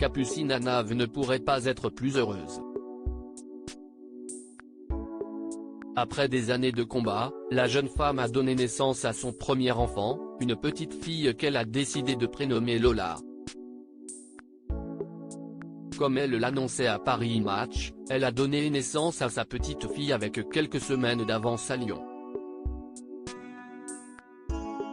Capucine Anave ne pourrait pas être plus heureuse. Après des années de combat, la jeune femme a donné naissance à son premier enfant, une petite fille qu'elle a décidé de prénommer Lola. Comme elle l'annonçait à Paris Match, elle a donné naissance à sa petite fille avec quelques semaines d'avance à Lyon.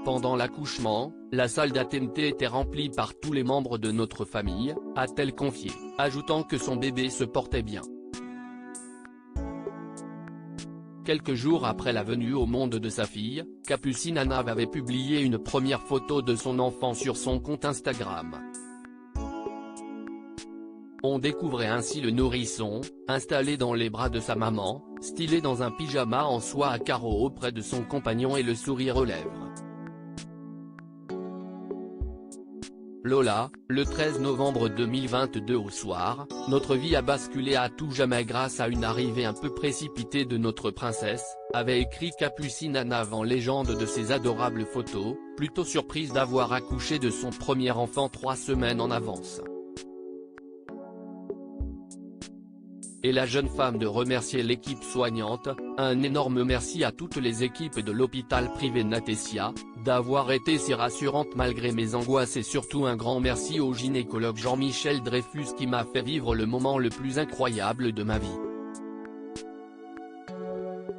Pendant l'accouchement, la salle d'attente était remplie par tous les membres de notre famille, a-t-elle confié, ajoutant que son bébé se portait bien. Quelques jours après la venue au monde de sa fille, Capucine Anave avait publié une première photo de son enfant sur son compte Instagram. On découvrait ainsi le nourrisson, installé dans les bras de sa maman, stylé dans un pyjama en soie à carreaux auprès de son compagnon et le sourire aux lèvres. Lola, le 13 novembre 2022 au soir, notre vie a basculé à tout jamais grâce à une arrivée un peu précipitée de notre princesse, avait écrit Capucine Anave en légende de ses adorables photos, plutôt surprise d'avoir accouché de son premier enfant 3 semaines en avance. Et la jeune femme de remercier l'équipe soignante, un énorme merci à toutes les équipes de l'hôpital privé Natessia, d'avoir été si rassurantes malgré mes angoisses et surtout un grand merci au gynécologue Jean-Michel Dreyfus qui m'a fait vivre le moment le plus incroyable de ma vie.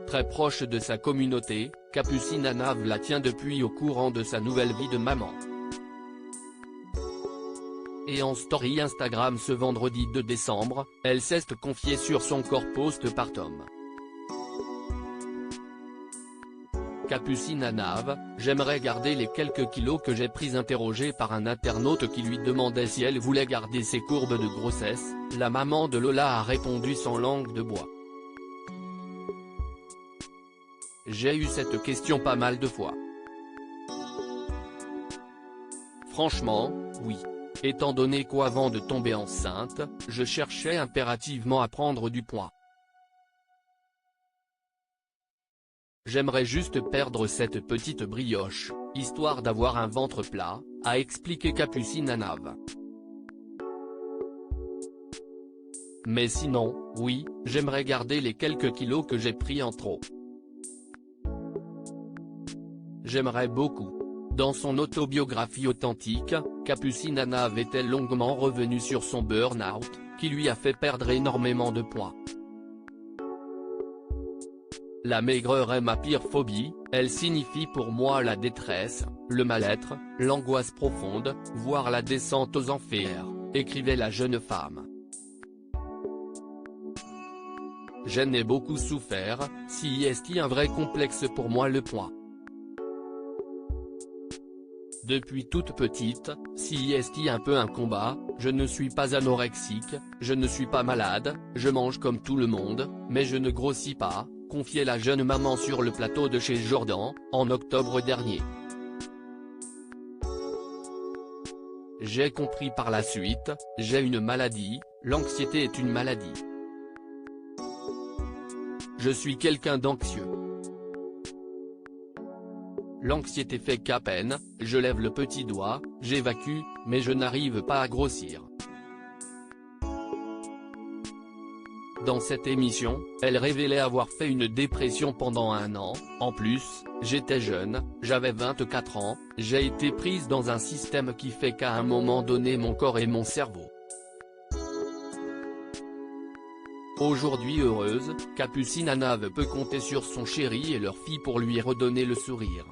Très proche de sa communauté, Capucine Anave la tient depuis au courant de sa nouvelle vie de maman. Et en story Instagram ce vendredi 2 décembre, elle s'est confiée sur son corps post-partum. Capucine Anave, j'aimerais garder les quelques kilos que j'ai pris. Interrogée par un internaute qui lui demandait si elle voulait garder ses courbes de grossesse, la maman de Lola a répondu sans langue de bois. J'ai eu cette question pas mal de fois. Franchement, oui. Étant donné qu'avant de tomber enceinte, je cherchais impérativement à prendre du poids. J'aimerais juste perdre cette petite brioche, histoire d'avoir un ventre plat, a expliqué Capucine Anave. Mais sinon, oui, j'aimerais garder les quelques kilos que j'ai pris en trop. J'aimerais beaucoup. Dans son autobiographie authentique, Capucine Anave était longuement revenue sur son burn-out, qui lui a fait perdre énormément de poids. La maigreur est ma pire phobie, elle signifie pour moi la détresse, le mal-être, l'angoisse profonde, voire la descente aux enfers, écrivait la jeune femme. J'en ai beaucoup souffert, si est un vrai complexe pour moi le poids. Depuis toute petite, si est un peu un combat, je ne suis pas anorexique, je ne suis pas malade, je mange comme tout le monde, mais je ne grossis pas, confiait la jeune maman sur le plateau de chez Jourdan, en octobre dernier. J'ai compris par la suite, j'ai une maladie, l'anxiété est une maladie. Je suis quelqu'un d'anxieux. L'anxiété fait qu'à peine, je lève le petit doigt, j'évacue, mais je n'arrive pas à grossir. Dans cette émission, elle révélait avoir fait une dépression pendant 1 an, en plus, j'étais jeune, j'avais 24 ans, j'ai été prise dans un système qui fait qu'à un moment donné mon corps et mon cerveau. Aujourd'hui heureuse, Capucine Anave peut compter sur son chéri et leur fille pour lui redonner le sourire.